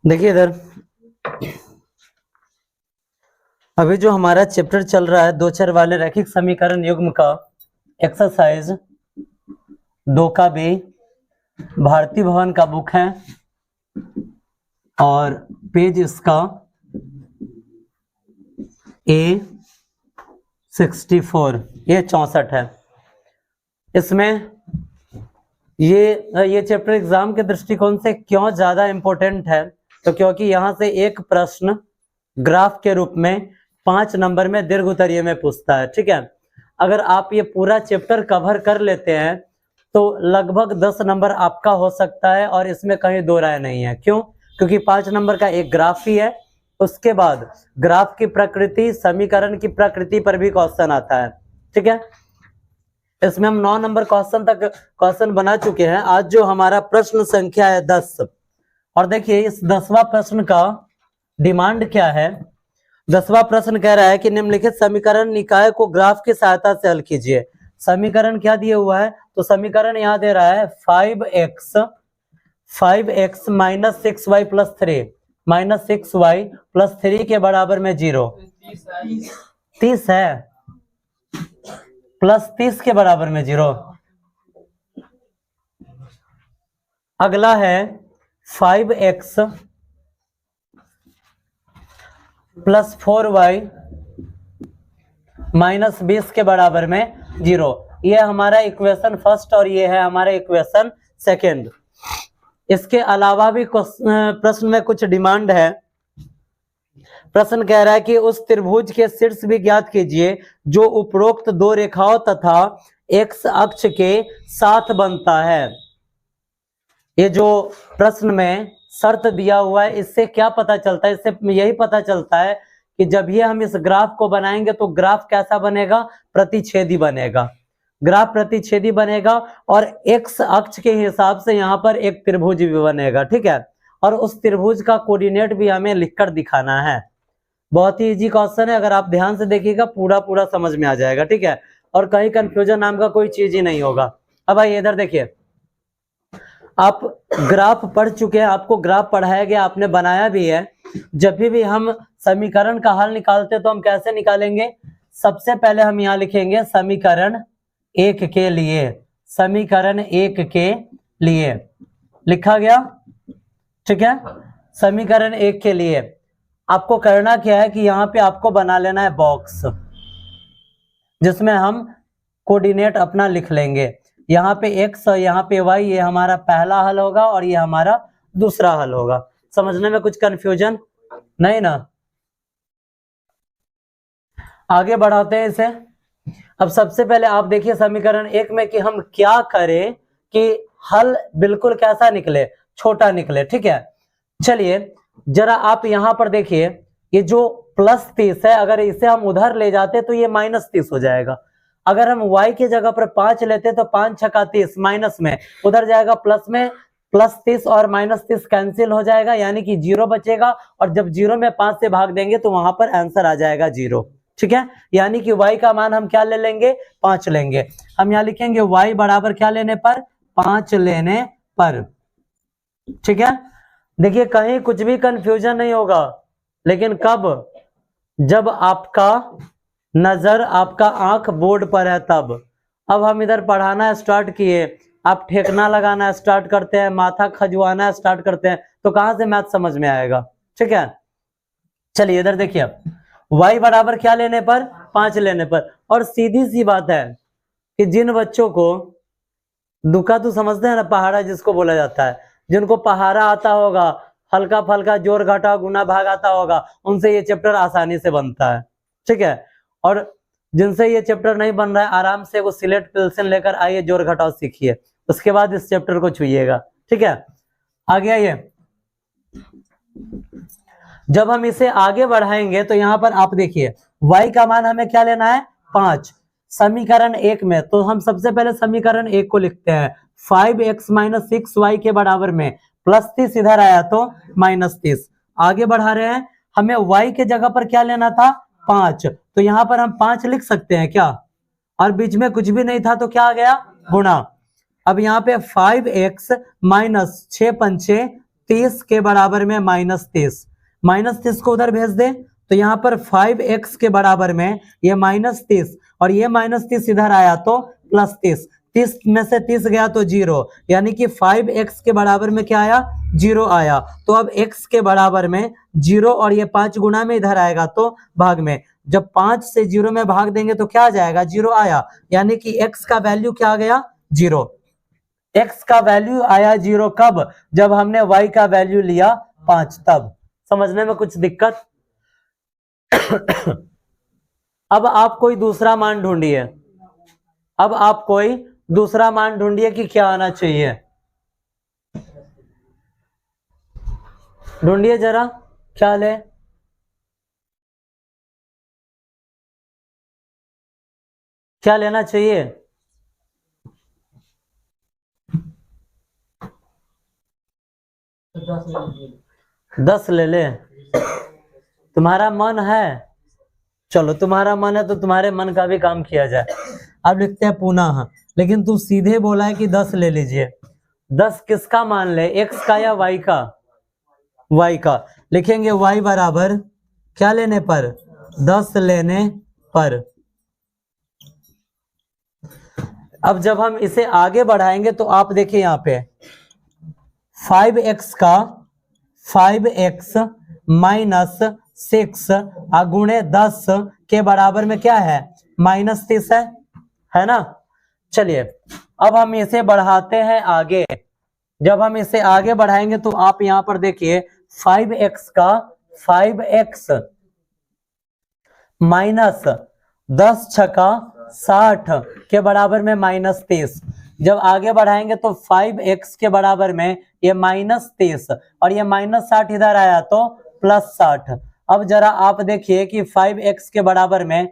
देखिए इधर अभी जो हमारा चैप्टर चल रहा है दो चर वाले रैखिक समीकरण युग्म का एक्सरसाइज 2 का बी भारती भवन का बुक है और पेज इसका A64 ये 64 है। इसमें ये चैप्टर एग्जाम के दृष्टिकोण से क्यों ज्यादा इंपॉर्टेंट है, तो क्योंकि यहां से एक प्रश्न ग्राफ के रूप में 5 नंबर में दीर्घ उत्तरीय में पूछता है। ठीक है, अगर आप ये पूरा चैप्टर कवर कर लेते हैं तो लगभग 10 नंबर आपका हो सकता है और इसमें कहीं दो राय नहीं है। क्यों? क्योंकि 5 नंबर का एक ग्राफ ही है, उसके बाद ग्राफ की प्रकृति, समीकरण की प्रकृति पर भी क्वेश्चन आता है। ठीक है, इसमें हम 9 नंबर क्वेश्चन बना चुके हैं। आज जो हमारा प्रश्न संख्या है 10, और देखिए इस 10वां प्रश्न का डिमांड क्या है। 10वां प्रश्न कह रहा है कि निम्नलिखित समीकरण निकाय को ग्राफ की सहायता से हल कीजिए। समीकरण क्या दिया हुआ है, तो समीकरण यहाँ दे रहा है 5x minus 6y plus 3 minus 6y plus 3 के बराबर में 0। 30 है, प्लस 30 के बराबर में 0। अगला है 5x प्लस 4y माइनस 20 के बराबर में 0। ये हमारा इक्वेशन फर्स्ट और ये है हमारा इक्वेशन सेकेंड। इसके अलावा भी प्रश्न में कुछ डिमांड है। प्रश्न कह रहा है कि उस त्रिभुज के शीर्ष भी ज्ञात कीजिए जो उपरोक्त दो रेखाओं तथा एक्स अक्ष के साथ बनता है। ये जो प्रश्न में शर्त दिया हुआ है इससे क्या पता चलता है, इससे यही पता चलता है कि जब ये हम इस ग्राफ को बनाएंगे तो ग्राफ कैसा बनेगा, प्रतिच्छेदी बनेगा। ग्राफ प्रतिच्छेदी बनेगा और एक्स अक्ष के हिसाब से यहाँ पर एक त्रिभुज भी बनेगा। ठीक है, और उस त्रिभुज का कोऑर्डिनेट भी हमें लिखकर दिखाना है। बहुत ही इजी क्वेश्चन है, अगर आप ध्यान से देखिएगा पूरा समझ में आ जाएगा। ठीक है, और कहीं कंफ्यूजन नाम का कोई चीज ही नहीं होगा। अब आइए इधर देखिए, आप ग्राफ पढ़ चुके हैं, आपको ग्राफ पढ़ाया गया, आपने बनाया भी है। जब भी हम समीकरण का हल निकालते तो हम कैसे निकालेंगे, सबसे पहले हम यहाँ लिखेंगे समीकरण 1 के लिए। समीकरण 1 के लिए लिखा गया। ठीक है, समीकरण 1 के लिए आपको करना क्या है कि यहाँ पे आपको बना लेना है बॉक्स जिसमें हम कोऑर्डिनेट अपना लिख लेंगे। यहाँ पे x और यहाँ पे y, ये हमारा पहला हल होगा और ये हमारा दूसरा हल होगा। समझने में कुछ कंफ्यूजन नहीं ना? आगे बढ़ाते हैं इसे। अब सबसे पहले आप देखिए समीकरण 1 में कि हम क्या करें कि हल बिल्कुल कैसा निकले, छोटा निकले। ठीक है, चलिए जरा आप यहां पर देखिए, ये जो प्लस 30 है अगर इसे हम उधर ले जाते तो ये माइनस 30 हो जाएगा। अगर हम y की जगह पर 5 लेते तो 5 छक्का 30 माइनस में उधर जाएगा प्लस में, प्लस 30 और माइनस 30 कैंसिल हो जाएगा, यानी कि 0 बचेगा। और जब 0 में 5 से भाग देंगे तो वहां पर आंसर आ जाएगा 0। ठीक है, यानी कि y का मान हम क्या ले लेंगे, 5 लेंगे। हम यहाँ लिखेंगे y बराबर क्या लेने पर, 5 लेने पर। ठीक है, देखिए कहीं कुछ भी कंफ्यूजन नहीं होगा, लेकिन कब, जब आपका नजर, आपका आंख बोर्ड पर है तब। अब हम इधर पढ़ाना स्टार्ट किए, आप ठेकना लगाना स्टार्ट करते हैं, माथा खजुआना स्टार्ट करते हैं, तो कहां से मैथ समझ में आएगा। ठीक है, चलिए इधर देखिए, y बराबर क्या लेने पर, 5 लेने पर। और सीधी सी बात है कि जिन बच्चों को दुका तो समझते हैं ना, पहाड़ा जिसको बोला जाता है, जिनको पहाड़ा आता होगा, हल्का फल्का जोड़ घटा गुना भाग आता होगा, उनसे ये चैप्टर आसानी से बनता है। ठीक है, और जिनसे ये चैप्टर नहीं बन रहा है आराम से वो सिलेट पेंसिल लेकर आइए, जोड़ घटाव सीखिए, उसके बाद इस चैप्टर को छुइएगा। ठीक है, आगे आइए। जब हम इसे आगे बढ़ाएंगे तो यहाँ पर आप देखिए y का मान हमें क्या लेना है, 5। समीकरण 1 में तो हम सबसे पहले समीकरण 1 को लिखते हैं, 5x माइनस 6y के बराबर में प्लस 30 इधर आया तो माइनस 30। आगे बढ़ा रहे हैं, हमें y के जगह पर क्या लेना था, 5, तो यहाँ पर हम 5 लिख सकते हैं क्या, और बीच में कुछ भी नहीं था तो क्या आ गया, गुणा। अब यहाँ पे 5x माइनस 6 पंचे 30 के बराबर में -30, -30 को उधर भेज दे तो यहाँ पर 5x के बराबर में ये -30 और ये -30 इधर आया तो +30, 30 में से 30 गया तो 0, यानी कि 5x के बराबर में क्या आया, 0 आया। तो अब x के बराबर में 0 और ये 5 गुना में इधर आएगा तो भाग में, जब 5 से 0 में भाग देंगे तो क्या आ जाएगा, 0 आया, यानी कि x का वैल्यू क्या आ गया, 0। x का वैल्यू आया 0 कब, जब हमने y का वैल्यू लिया 5, तब। समझने में कुछ दिक्कत? अब आप कोई दूसरा मान ढूंढिए, अब आप कोई दूसरा मान ढूंढिए कि क्या आना चाहिए, ढूंढिए जरा, क्या ले, क्या लेना चाहिए? तो 10 ले ले, तुम्हारा मन है, चलो तुम्हारा मन है तो तुम्हारे मन का भी काम किया जाए। अब लिखते हैं पुनः, लेकिन तू सीधे बोला है कि 10 ले लीजिए, 10 किसका मान ले, x का या y का, y का। लिखेंगे y बराबर क्या लेने पर, 10 लेने पर। अब जब हम इसे आगे बढ़ाएंगे तो आप देखिए यहाँ पे 5x का 5x माइनस 6 गुणे 10 के बराबर में क्या है, -30 है ना। चलिए अब हम इसे बढ़ाते हैं आगे, जब हम इसे आगे बढ़ाएंगे तो आप यहां पर देखिए 5x का 5x माइनस 10 छका 60 के बराबर में -30, जब आगे बढ़ाएंगे तो 5x के बराबर में ये -30 और ये -60 इधर आया तो +60। अब जरा आप देखिए कि 5x के बराबर में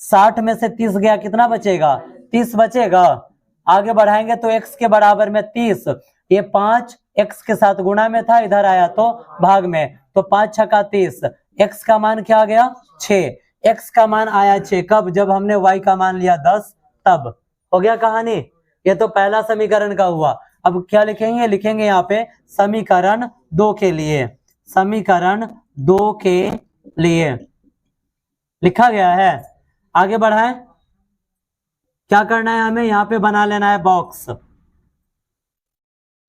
60 में से 30 गया, कितना बचेगा, 30 बचेगा। आगे बढ़ाएंगे तो x के बराबर में 30, ये 5 x के साथ गुणा में था, इधर आया तो भाग में, तो 5 छका 30, x का मान क्या आ गया, 6, x का मान आया 6 कब, जब हमने y का मान लिया 10, तब। हो गया कहानी, ये तो पहला समीकरण का हुआ। अब क्या लिखेंगे, लिखेंगे यहाँ पे समीकरण 2 के लिए, समीकरण 2 के लिए लिखा गया है। आगे बढ़ाएं, क्या करना है हमें, यहाँ पे बना लेना है बॉक्स,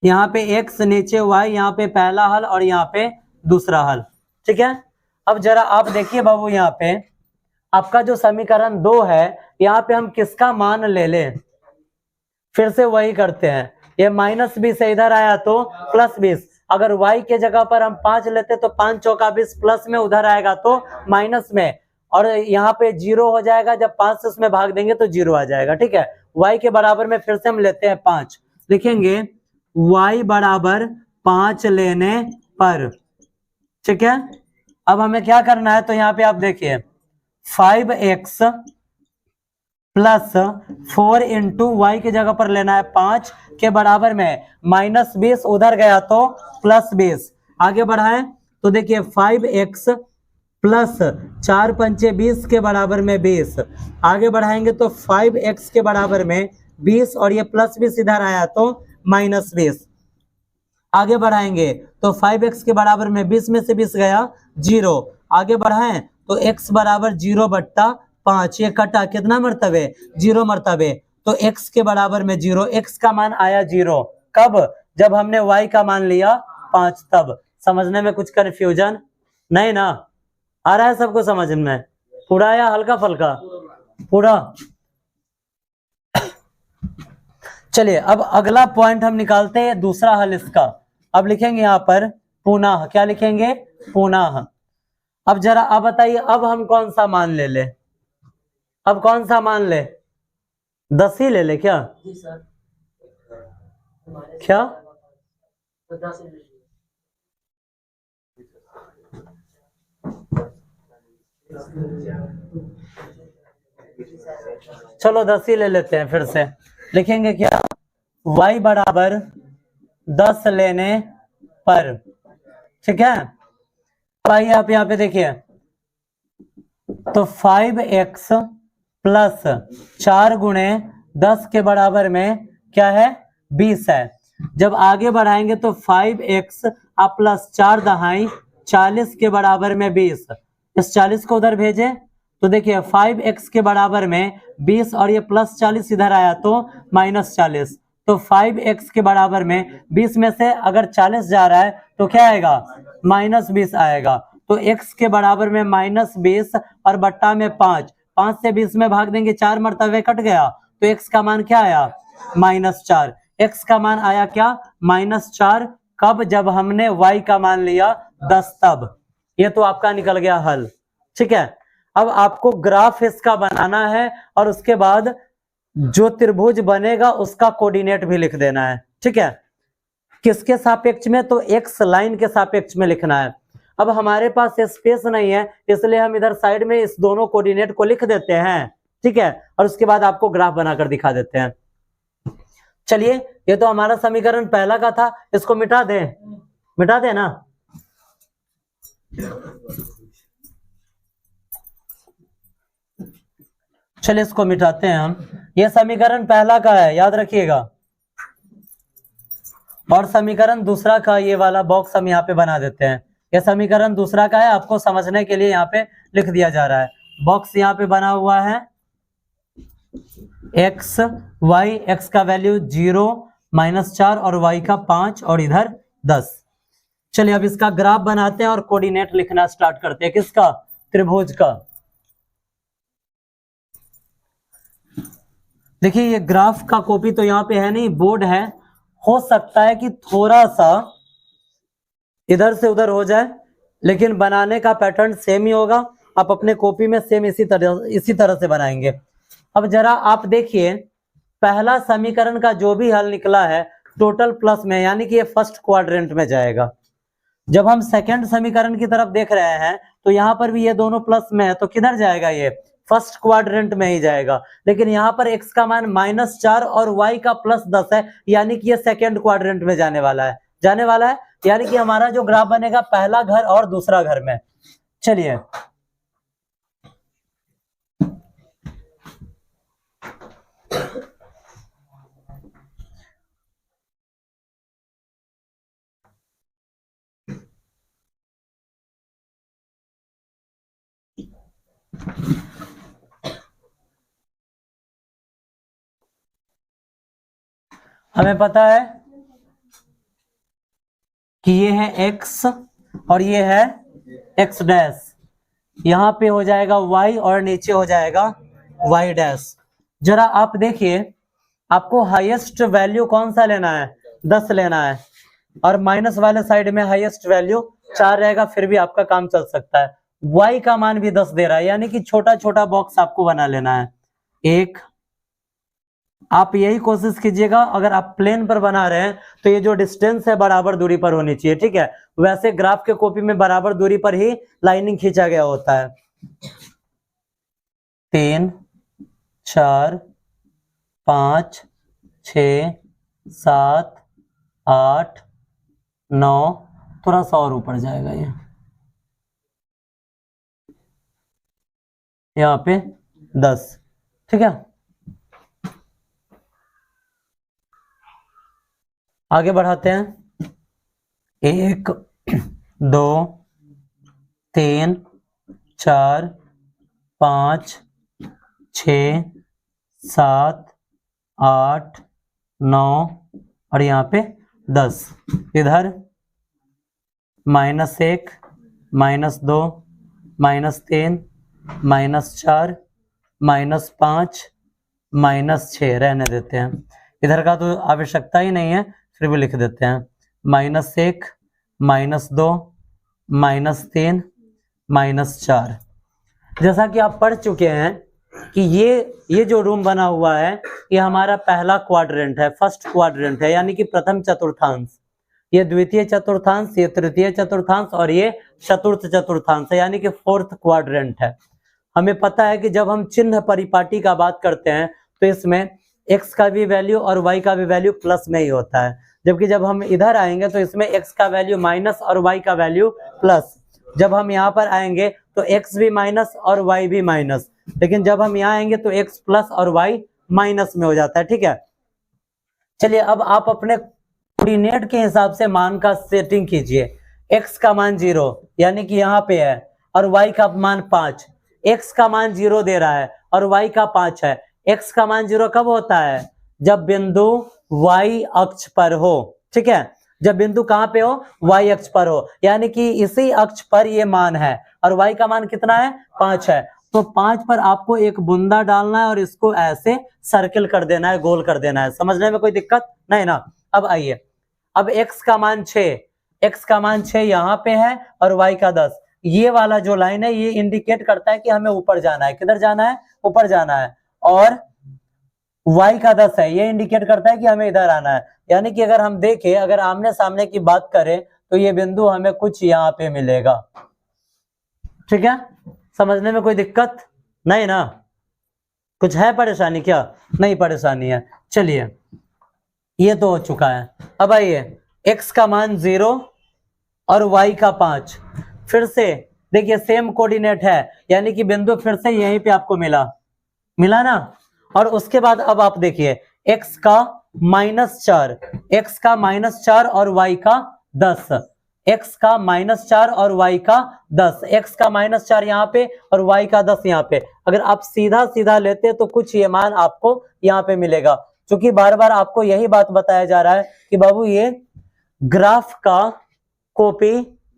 यहाँ पे x नीचे y, यहाँ पे पहला हल और यहाँ पे दूसरा हल, ठीक है। अब जरा आप देखिए बाबू, यहाँ पे आपका जो समीकरण 2 है, यहाँ पे हम किसका मान ले लें, फिर से वही करते हैं, ये -20 से इधर आया तो +20, अगर y के जगह पर हम 5 लेते तो 5 चौका 20 प्लस में उधर आएगा तो माइनस में, और यहाँ पे 0 हो जाएगा, जब 5 से उसमें भाग देंगे तो 0 आ जाएगा, ठीक है। y के बराबर में फिर से हम लेते हैं 5, लिखेंगे y बराबर 5 लेने पर, ठीक है। अब हमें क्या करना है, तो यहाँ पे आप देखिए 5x प्लस 4 इंटू वाई की जगह पर लेना है 5 के बराबर में, -20 उधर गया तो +20। आगे बढ़ाएं तो देखिए 5x प्लस 4 पंचे 20 के बराबर में 20, आगे बढ़ाएंगे तो 5x के बराबर में 20 और ये +20 इधर आया तो -20। आगे बढ़ाएंगे तो 5x के बराबर में 20 में से 20 गया 0, आगे बढ़ाएं तो x बराबर 0/5, ये कटा कितना मरतबे, 0 मरतबे, तो x के बराबर में 0, x का मान आया 0 कब, जब हमने y का मान लिया 5, तब। समझने में कुछ कंफ्यूजन नहीं ना, आ रहा है सबको समझ में, पूरा या हल्का फल्का, पूरा। चलिए अब अगला पॉइंट हम निकालते हैं, दूसरा हल इसका। अब लिखेंगे यहाँ पर पुनः, क्या लिखेंगे, पुनः। अब जरा आप बताइए, अब हम कौन सा मान ले ले, अब कौन सा मान ले, 10 ही ले ले क्या, जी सर। क्या, चलो 10 ही ले लेते हैं फिर से। लिखेंगे क्या, y बराबर 10 लेने पर, ठीक है। आइए आप यहाँ पे देखिए, तो 5x प्लस 4 गुणे 10 के बराबर में क्या है, 20 है। जब आगे बढ़ाएंगे तो 5x आप प्लस 4 दहाई 40 के बराबर में 20, इस 40 को उधर भेजे तो देखिए 5x के बराबर में 20 और ये प्लस 40 इधर आया तो माइनस 40, तो 5x के बराबर में 20 में से अगर 40 जा रहा है तो क्या आएगा, माइनस 20 आएगा। तो x के बराबर में माइनस 20 और बट्टा में 5, 5 से 20 में भाग देंगे 4 मरतबे कट गया, तो x का मान क्या आया, माइनस 4। x का मान आया क्या, माइनस 4। कब, जब हमने y का मान लिया 10 तब। ये तो आपका निकल गया हल। ठीक है, अब आपको ग्राफ इसका बनाना है और उसके बाद जो त्रिभुज बनेगा उसका कोऑर्डिनेट भी लिख देना है। ठीक है, किसके सापेक्ष में, तो x लाइन के सापेक्ष में लिखना है। अब हमारे पास स्पेस नहीं है इसलिए हम इधर साइड में इस दोनों कोऑर्डिनेट को लिख देते हैं। ठीक है, और उसके बाद आपको ग्राफ बनाकर दिखा देते हैं। चलिए, ये तो हमारा समीकरण पहला का था, इसको मिटा दें, मिटा दें ना। चलिए इसको मिटाते हैं हम। ये समीकरण पहला का है, याद रखिएगा, और समीकरण दूसरा का ये वाला बॉक्स हम यहाँ पे बना देते हैं। ये समीकरण दूसरा का है, आपको समझने के लिए यहाँ पे लिख दिया जा रहा है। बॉक्स यहाँ पे बना हुआ है x y, x का वैल्यू 0 -4 और y का 5 और इधर 10। चलिए अब इसका ग्राफ बनाते हैं और कोऑर्डिनेट लिखना स्टार्ट करते हैं। किसका, त्रिभुज का। देखिए ये ग्राफ का कॉपी तो यहाँ पे है नहीं, बोर्ड है, हो सकता है कि थोड़ा सा इधर से उधर हो जाए, लेकिन बनाने का पैटर्न सेम ही होगा। आप अपने कॉपी में सेम इसी तरह से बनाएंगे। अब जरा आप देखिए, पहला समीकरण का जो भी हल निकला है टोटल प्लस में, यानी कि ये फर्स्ट क्वाड्रेंट में जाएगा। जब हम सेकंड समीकरण की तरफ देख रहे हैं तो यहाँ पर भी ये दोनों प्लस में है, तो किधर जाएगा, ये फर्स्ट क्वाड्रेंट में ही जाएगा। लेकिन यहाँ पर x का मान -4 और y का +10 है, यानी कि ये सेकंड क्वाड्रेंट में जाने वाला है, यानी कि हमारा जो ग्राफ बनेगा पहला घर और दूसरा घर में। चलिए हमें पता है कि ये है x और ये है x डैश, यहां पे हो जाएगा y और नीचे हो जाएगा y डैश। जरा आप देखिए, आपको हाईएस्ट वैल्यू कौन सा लेना है, 10 लेना है, और माइनस वाले साइड में हाईएस्ट वैल्यू 4 रहेगा, फिर भी आपका काम चल सकता है। y का मान भी 10 दे रहा है, यानी कि छोटा छोटा बॉक्स आपको बना लेना है। एक, आप यही कोशिश कीजिएगा, अगर आप प्लेन पर बना रहे हैं तो ये जो डिस्टेंस है बराबर दूरी पर होनी चाहिए। ठीक है, वैसे ग्राफ के कॉपी में बराबर दूरी पर ही लाइनिंग खींचा गया होता है। 3 4 5 6 7 8 9, थोड़ा सा और ऊपर जाएगा ये, यहाँ पे 10। ठीक है, आगे बढ़ाते हैं। 1 2 3 4 5 6 7 8 9 और यहाँ पे 10। इधर -1 -2 -3 -4 -5 -6 रहने देते हैं। इधर का तो आवश्यकता ही नहीं है, फिर भी लिख देते हैं। -1 -2 -3 -4। जैसा कि आप पढ़ चुके हैं कि ये जो रूम बना हुआ है ये हमारा पहला क्वाड्रेंट है, फर्स्ट क्वाड्रेंट है, यानी कि प्रथम चतुर्थांश। ये द्वितीय चतुर्थांश, ये तृतीय चतुर्थांश और ये चतुर्थ चतुर्थांश है, यानी कि फोर्थ क्वाड्रेंट है। हमें पता है कि जब हम चिन्ह परिपाटी का बात करते हैं तो इसमें x का भी वैल्यू और y का भी वैल्यू प्लस में ही होता है, जबकि जब हम इधर आएंगे तो इसमें x का वैल्यू माइनस और y का वैल्यू प्लस। जब हम यहाँ पर आएंगे तो x भी माइनस और y भी माइनस, लेकिन जब हम यहाँ आएंगे तो x प्लस और y माइनस में हो जाता है। ठीक है, चलिए अब आप अपने कोऑर्डिनेट के हिसाब से मान का सेटिंग कीजिए। x का मान 0 यानी कि यहाँ पे है और y का मान 5। x का मान 0 दे रहा है और y का 5 है। x का मान 0 कब होता है? जब बिंदु y अक्ष पर हो। ठीक है, जब बिंदु कहां पे हो? y अक्ष पर हो, यानी कि इसी अक्ष पर ये मान है और y का मान कितना है? 5 है। तो 5 पर आपको एक बुंदा डालना है और इसको ऐसे सर्किल कर देना है, गोल कर देना है। समझने में कोई दिक्कत नहीं ना? अब आइए, अब x का मान 6, x का मान 6 यहाँ पे है और y का 10। ये वाला जो लाइन है ये इंडिकेट करता है कि हमें ऊपर जाना है। किधर जाना है? ऊपर जाना है। और y का 10 है, ये इंडिकेट करता है कि हमें इधर आना है। यानी कि अगर हम देखें, अगर आमने सामने की बात करें तो ये बिंदु हमें कुछ यहाँ पे मिलेगा। ठीक है, समझने में कोई दिक्कत नहीं ना? कुछ है परेशानी क्या? नहीं परेशानी है। चलिए, ये तो हो चुका है। अब आइए, x का मान 0 और y का 5। फिर से देखिए, सेम कोऑर्डिनेट है, यानी कि बिंदु फिर से यहीं पे आपको मिला ना? और उसके बाद अब आप देखिए, x का -4, x का -4 और y का 10, x का -4 और y का 10, x का -4 यहाँ पे और y का 10 यहाँ पे। अगर आप सीधा सीधा लेते तो कुछ ये मान आपको यहाँ पे मिलेगा। क्योंकि बार बार आपको यही बात बताया जा रहा है कि बाबू ये ग्राफ का कॉपी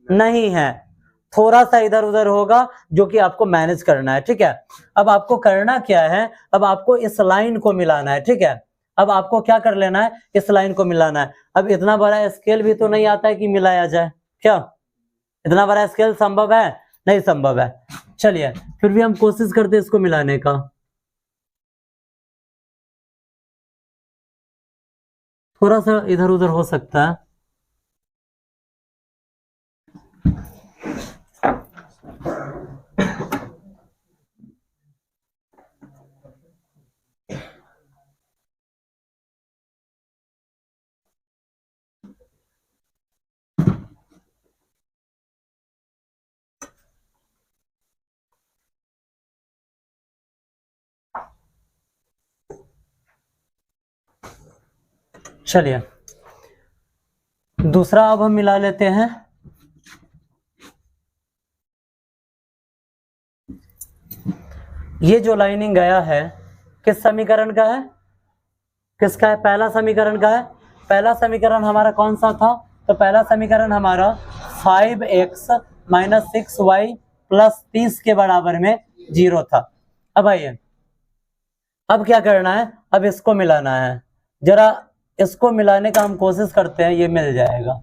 नहीं है, थोड़ा सा इधर उधर होगा जो कि आपको मैनेज करना है। ठीक है, अब आपको करना क्या है? अब आपको इस लाइन को मिलाना है। ठीक है, अब आपको क्या कर लेना है? इस लाइन को मिलाना है। अब इतना बड़ा स्केल भी तो नहीं आता है कि मिलाया जाए। क्या इतना बड़ा स्केल संभव है? नहीं संभव है। चलिए, फिर भी हम कोशिश करते हैं इसको मिलाने का। थोड़ा सा इधर उधर हो सकता है। चलिए, दूसरा अब हम मिला लेते हैं। ये जो लाइनिंग गया है किस समीकरण का है? किसका है? पहला समीकरण का है। पहला समीकरण हमारा कौन सा था? तो पहला समीकरण हमारा 5x - 6y + 30 के बराबर में 0 था। अब आइए, अब क्या करना है? अब इसको मिलाना है। जरा इसको मिलाने का हम कोशिश करते हैं, ये मिल जाएगा।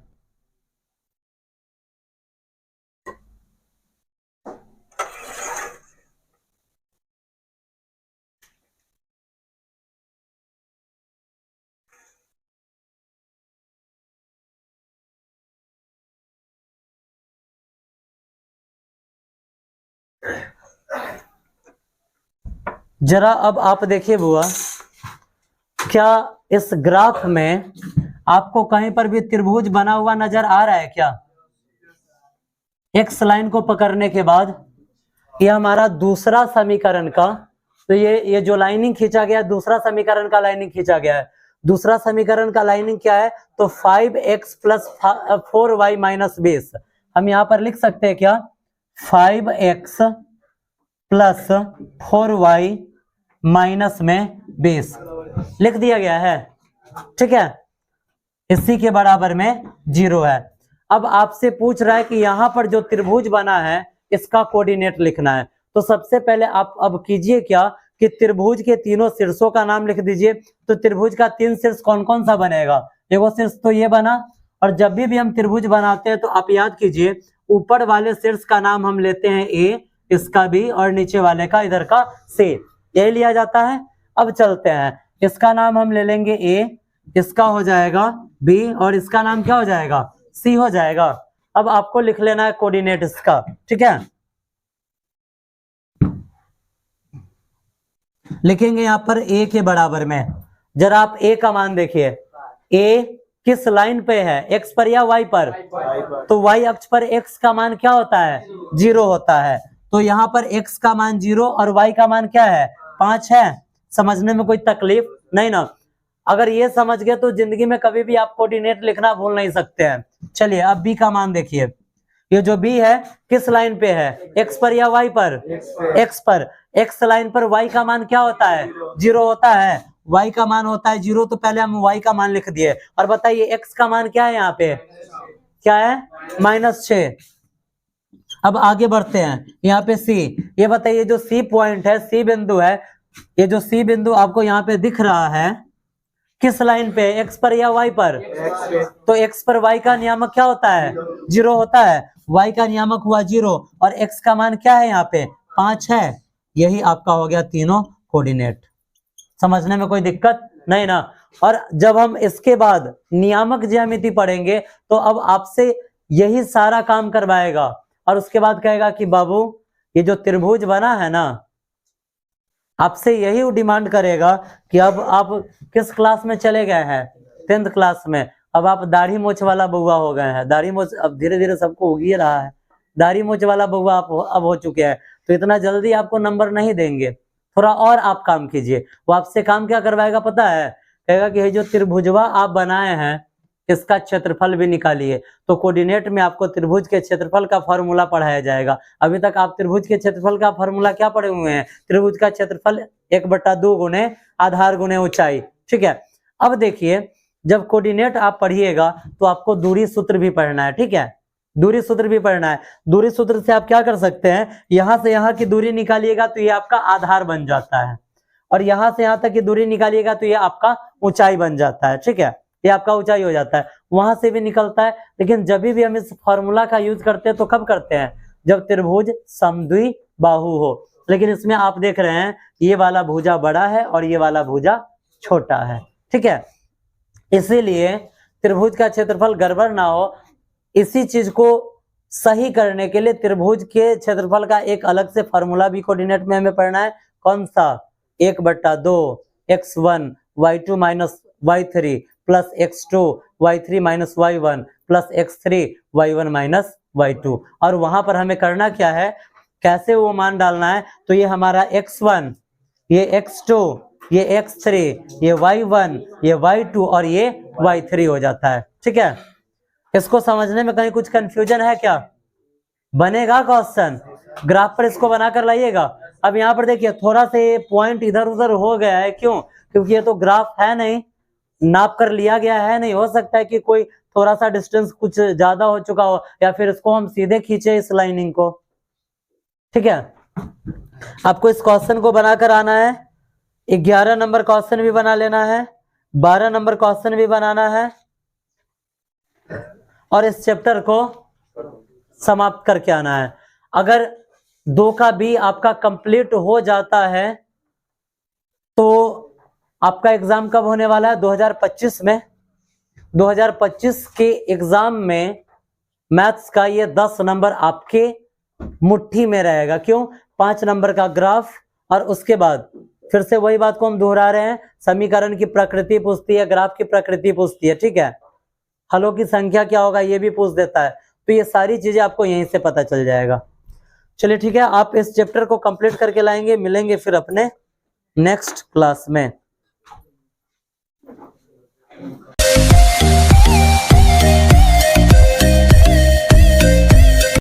जरा अब आप देखिए बुआ, क्या इस ग्राफ में आपको कहीं पर भी त्रिभुज बना हुआ नजर आ रहा है क्या? एक्स लाइन को पकड़ने के बाद ये हमारा दूसरा समीकरण का, तो ये जो लाइनिंग खींचा गया है दूसरा समीकरण का लाइनिंग खींचा गया है। दूसरा समीकरण का लाइनिंग क्या है? तो 5x + 4y - 20। हम यहाँ पर लिख सकते हैं क्या? 5x + 4y - 20 लिख दिया गया है। ठीक है, इसी के बराबर में 0 है। अब आपसे पूछ रहा है कि यहाँ पर जो त्रिभुज बना है इसका कोऑर्डिनेट लिखना है। तो सबसे पहले आप अब कीजिए क्या कि त्रिभुज के तीनों शीर्षों का नाम लिख दीजिए। तो त्रिभुज का 3 शीर्ष कौन कौन सा बनेगा? देखो, शीर्ष तो ये बना, और जब भी हम त्रिभुज बनाते हैं तो आप याद कीजिए, ऊपर वाले शीर्ष का नाम हम लेते हैं A, इसका B, और नीचे वाले का इधर का C, यही लिया जाता है। अब चलते हैं, इसका नाम हम ले लेंगे A, इसका हो जाएगा B, और इसका नाम क्या हो जाएगा? C हो जाएगा। अब आपको लिख लेना है कोऑर्डिनेट इसका। ठीक है, लिखेंगे यहाँ पर A के बराबर में। जरा आप A का मान देखिए, A किस लाइन पे है? X पर या Y पर? तो Y अक्ष पर X का मान क्या होता है? 0 होता है। तो यहाँ पर X का मान 0 और Y का मान क्या है? 5 है। समझने में कोई तकलीफ नहीं ना? अगर ये समझ गए तो जिंदगी में कभी भी आप कोऑर्डिनेट लिखना भूल नहीं सकते हैं। चलिए अब बी का मान देखिए, ये जो बी है किस लाइन पे है, एक्स पर या वाई पर, एक्स पर। एक्स लाइन पर वाई का मान क्या होता है, 0 होता है, वाई का मान होता है 0, तो पहले हम वाई का मान लिख दिए। और बताइए एक्स का मान क्या है, यहाँ पे क्या है, -6। अब आगे बढ़ते हैं, यहाँ पे सी, ये बताइए जो सी पॉइंट है, सी बिंदु है, ये जो सी बिंदु आपको यहाँ पे दिख रहा है किस लाइन पे, एक्स पर या वाई पर, तो एक्स पर वाई का नियामक क्या होता है, 0 होता है, वाई का नियामक हुआ 0 और एक्स का मान क्या है यहाँ पे 5 है। यही आपका हो गया तीनों कोऑर्डिनेट। समझने में कोई दिक्कत नहीं ना। और जब हम इसके बाद नियामक ज्यामिति पढ़ेंगे तो अब आपसे यही सारा काम करवाएगा और उसके बाद कहेगा कि बाबू ये जो त्रिभुज बना है ना, आपसे यही डिमांड करेगा कि अब आप किस क्लास में चले गए हैं, 10th क्लास में। अब आप दाढ़ी मोछ वाला बउआ हो गए हैं, दाढ़ी मोछ अब धीरे धीरे सबको उग ही रहा है, दाढ़ी मोछ वाला बउआ आप अब हो चुके हैं, तो इतना जल्दी आपको नंबर नहीं देंगे, थोड़ा और आप काम कीजिए। वो आपसे काम क्या करवाएगा पता है, कहेगा कि ये जो त्रिभुजवा आप बनाए हैं इसका क्षेत्रफल भी निकालिए। तो कोऑर्डिनेट में आपको त्रिभुज के क्षेत्रफल का फॉर्मूला पढ़ाया जाएगा। अभी तक आप त्रिभुज के क्षेत्रफल का फॉर्मूला क्या पढ़े हुए हैं, त्रिभुज का क्षेत्रफल 1/2 गुने आधार गुने ऊंचाई, ठीक है। अब देखिए जब कोऑर्डिनेट आप पढ़िएगा तो आपको दूरी सूत्र भी पढ़ना है, ठीक है, दूरी सूत्र भी पढ़ना है। दूरी सूत्र से आप क्या कर सकते हैं, यहां से यहां की दूरी निकालिएगा तो ये आपका आधार बन जाता है, और यहां से यहां तक की दूरी निकालिएगा तो ये आपका ऊंचाई बन जाता है, ठीक है, ये आपका ऊंचाई हो जाता है, वहां से भी निकलता है। लेकिन जब भी हम इस फॉर्मूला का यूज करते हैं तो कब करते हैं, जब त्रिभुज समद्विबाहु हो। लेकिन इसमें आप देख रहे हैं ये वाला भुजा बड़ा है और ये वाला भुजा छोटा है, ठीक है, इसीलिए त्रिभुज का क्षेत्रफल गड़बड़ ना हो, इसी चीज को सही करने के लिए त्रिभुज के क्षेत्रफल का एक अलग से फॉर्मूला भी कोऑर्डिनेट में हमें पढ़ना है। कौन सा, 1/2 x1 y2 minus y3 plus x2 y3 minus y1 plus x3 y1 minus y2। और वहां पर हमें करना क्या है, कैसे वो मान डालना है, तो ये हमारा x1, ये x2, ये x3, ये y1, ये y2 और ये y3 हो जाता है, ठीक है। इसको समझने में कहीं कुछ कंफ्यूजन है क्या, बनेगा क्वेश्चन, ग्राफ पर इसको बनाकर लाइएगा। अब यहाँ पर देखिए थोड़ा सा ये पॉइंट इधर उधर हो गया है, क्यों, क्योंकि ये तो ग्राफ है नहीं, नाप कर लिया गया है नहीं, हो सकता है कि कोई थोड़ा सा डिस्टेंस कुछ ज्यादा हो चुका हो, या फिर इसको हम सीधे खींचे इस लाइनिंग को, ठीक है। आपको इस क्वेश्चन को बनाकर आना है, 11 नंबर क्वेश्चन भी बना लेना है, 12 नंबर क्वेश्चन भी बनाना है, और इस चैप्टर को समाप्त करके आना है। अगर 2 का बी आपका कंप्लीट हो जाता है तो आपका एग्जाम कब होने वाला है, 2025 में। 2025 के एग्जाम में मैथ्स का ये 10 नंबर आपके मुट्ठी में रहेगा, क्यों, 5 नंबर का ग्राफ, और उसके बाद फिर से वही बात को हम दोहरा रहे हैं, समीकरण की प्रकृति पूछती है, ग्राफ की प्रकृति पूछती है, ठीक है, हलों की संख्या क्या होगा ये भी पूछ देता है। तो ये सारी चीजें आपको यहीं से पता चल जाएगा। चलिए ठीक है, आप इस चैप्टर को कंप्लीट करके लाएंगे, मिलेंगे फिर अपने नेक्स्ट क्लास में।